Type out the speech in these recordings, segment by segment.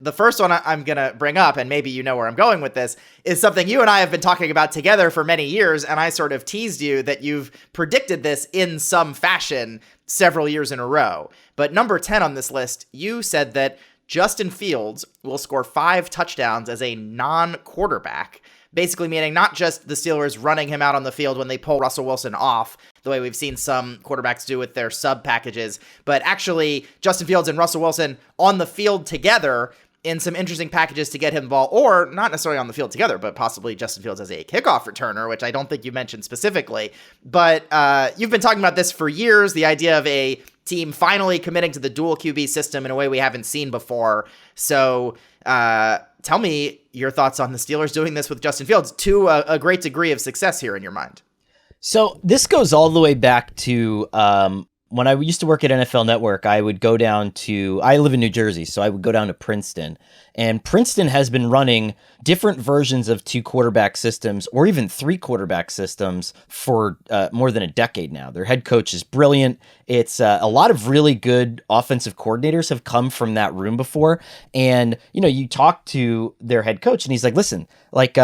The first one I'm going to bring up, and maybe you know where I'm going with this, is something you and I have been talking about together for many years, and I sort of teased you that you've predicted this in some fashion several years in a row. But number 10 on this list, you said that Justin Fields will score 5 touchdowns as a non-quarterback, basically meaning not just the Steelers running him out on the field when they pull Russell Wilson off, the way we've seen some quarterbacks do with their sub packages, but actually Justin Fields and Russell Wilson on the field together in some interesting packages to get him the ball, or not necessarily on the field together, but possibly Justin Fields as a kickoff returner, which I don't think you mentioned specifically. But you've been talking about this for years, the idea of a team finally committing to the dual QB system in a way we haven't seen before. So tell me your thoughts on the Steelers doing this with Justin Fields to a great degree of success here in your mind. So this goes all the way back to when I used to work at NFL Network. I would go down to, I live in New Jersey, so I would go down to Princeton. And Princeton has been running different versions of 2 quarterback systems or even 3 quarterback systems for more than a decade now. Their head coach is brilliant. It's a lot of really good offensive coordinators have come from that room before. And, you know, you talk to their head coach and he's like, listen, like,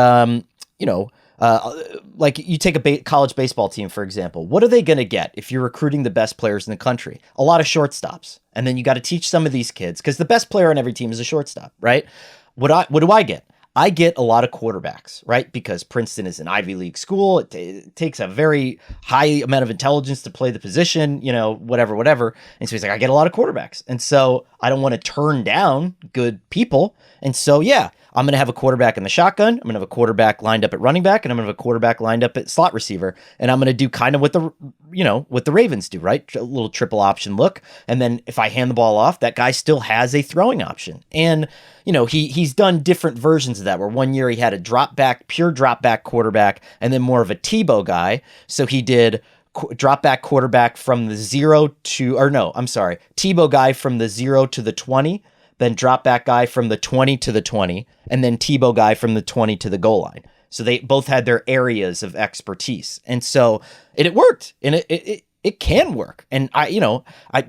like you take a college baseball team, for example, what are they going to get if you're recruiting the best players in the country? A lot of shortstops. And then you got to teach some of these kids, because the best player on every team is a shortstop, right? What do I get? I get a lot of quarterbacks, right? Because Princeton is an Ivy League school. It takes a very high amount of intelligence to play the position, you know, whatever. And so he's like, I get a lot of quarterbacks. And so I don't want to turn down good people. And so, yeah, I'm going to have a quarterback in the shotgun. I'm going to have a quarterback lined up at running back, and I'm going to have a quarterback lined up at slot receiver. And I'm going to do kind of what the Ravens do, right? A little triple option look. And then if I hand the ball off, that guy still has a throwing option. And, you know, he's done different versions of that, where one year he had a pure drop back quarterback, and then more of a Tebow guy. So he did drop back quarterback from the Tebow guy from the 0 to the 20, then drop back guy from the 20 to the 20, and then Tebow guy from the 20 to the goal line. So they both had their areas of expertise. And so it worked, and it can work. And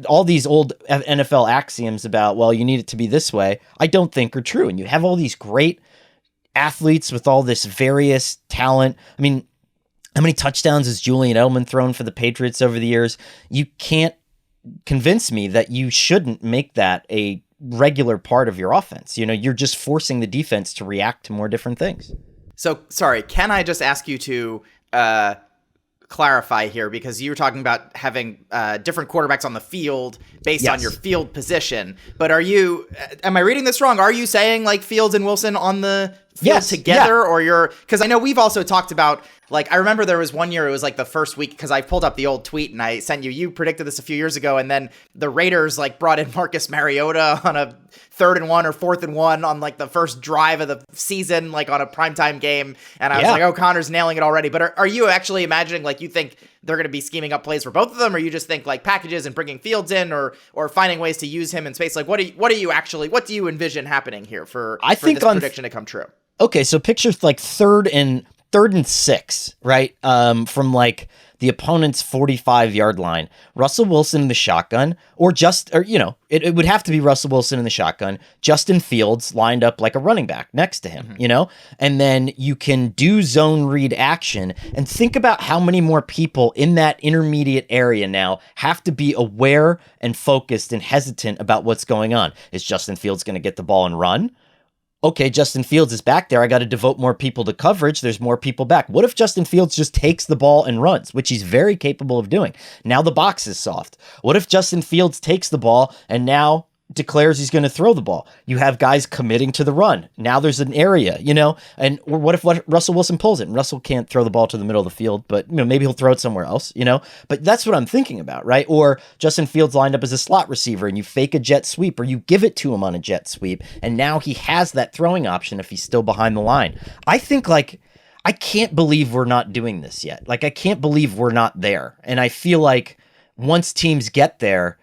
all these old NFL axioms about, well, you need it to be this way, I don't think are true. And you have all these great athletes with all this various talent. I mean, how many touchdowns has Julian Edelman thrown for the Patriots over the years? You can't convince me that you shouldn't make that a regular part of your offense. You know, you're just forcing the defense to react to more different things. So, sorry, can I just ask you to clarify here, because you were talking about having different quarterbacks on the field based on your field position, but am I reading this wrong? Are you saying like Fields and Wilson on the field together, or because I know we've also talked about, like, I remember there was one year, it was like the first week, because I pulled up the old tweet and I sent you predicted this a few years ago, and then the Raiders like brought in Marcus Mariota on a 3rd and 1 or 4th and 1 on like the first drive of the season, like on a primetime game. And I was like, oh, Connor's nailing it already. But are you actually imagining, like, you think they're going to be scheming up plays for both of them, or you just think like packages and bringing Fields in, or finding ways to use him in space? Like, what do you envision happening here for this prediction to come true? Okay, so picture like third and 6, right? From like the opponent's 45-yard line. Russell Wilson in the shotgun, it would have to be Russell Wilson in the shotgun, Justin Fields lined up like a running back next to him, and then you can do zone read action, and think about how many more people in that intermediate area now have to be aware and focused and hesitant about what's going on. Is Justin Fields going to get the ball and run? Okay, Justin Fields is back there. I got to devote more people to coverage. There's more people back. What if Justin Fields just takes the ball and runs, which he's very capable of doing? Now the box is soft. What if Justin Fields takes the ball and now declares he's going to throw the ball? You have guys committing to the run. Now there's an area, and what if Russell Wilson pulls it? And Russell can't throw the ball to the middle of the field, but maybe he'll throw it somewhere else, but that's what I'm thinking about, right? Or Justin Fields lined up as a slot receiver and you fake a jet sweep, or you give it to him on a jet sweep, and now he has that throwing option if he's still behind the line. I think, like, I can't believe we're not doing this yet. Like, I can't believe we're not there. And I feel like once teams get there,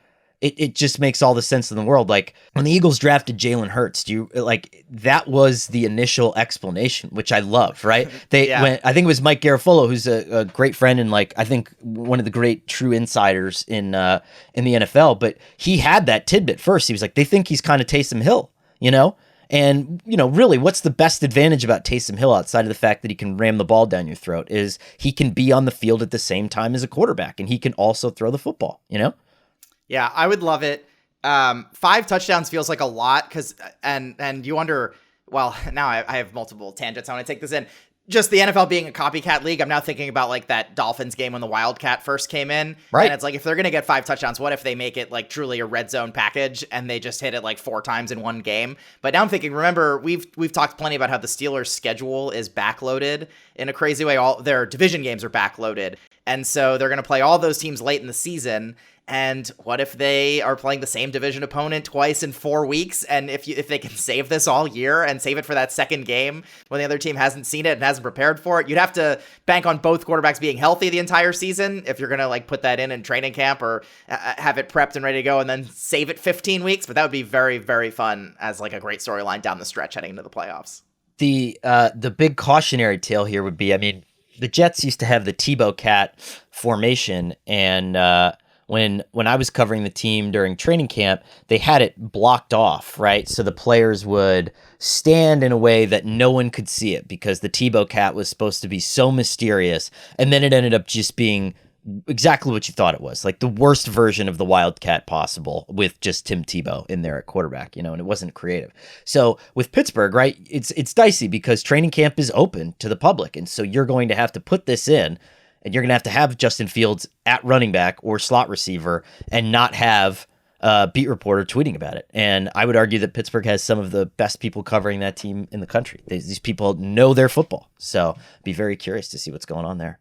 it just makes all the sense in the world. Like when the Eagles drafted Jalen Hurts, that was the initial explanation, which I love, right? I think it was Mike Garafolo, who's a great friend and like I think one of the great true insiders in the NFL. But he had that tidbit first. He was like, they think he's kind of Taysom Hill, And, really, what's the best advantage about Taysom Hill outside of the fact that he can ram the ball down your throat is he can be on the field at the same time as a quarterback, and he can also throw the football, Yeah, I would love it. 5 touchdowns feels like a lot and you wonder, well, now I have multiple tangents. I want to take this in. Just the NFL being a copycat league, I'm now thinking about like that Dolphins game when the Wildcat first came in. Right. And it's like, if they're going to get 5 touchdowns, what if they make it like truly a red zone package and they just hit it like 4 times in one game? But now I'm thinking, remember, we've talked plenty about how the Steelers' schedule is backloaded in a crazy way. All their division games are backloaded. And so they're going to play all those teams late in the season. And what if they are playing the same division opponent twice in 4 weeks? And if they can save this all year and save it for that second game when the other team hasn't seen it and hasn't prepared for it, you'd have to bank on both quarterbacks being healthy the entire season if you're going to like put that in training camp or have it prepped and ready to go and then save it 15 weeks. But that would be very, very fun as like a great storyline down the stretch heading into the playoffs. The big cautionary tale here would be, the Jets used to have the Tebow cat formation, and when I was covering the team during training camp, they had it blocked off, right? So the players would stand in a way that no one could see it because the Tebow cat was supposed to be so mysterious. And then it ended up just being exactly what you thought it was, like the worst version of the Wildcat possible with just Tim Tebow in there at quarterback, and it wasn't creative. So with Pittsburgh, right, it's dicey because training camp is open to the public. And so you're going to have to put this in. And you're going to have Justin Fields at running back or slot receiver and not have a beat reporter tweeting about it. And I would argue that Pittsburgh has some of the best people covering that team in the country. These people know their football. So be very curious to see what's going on there.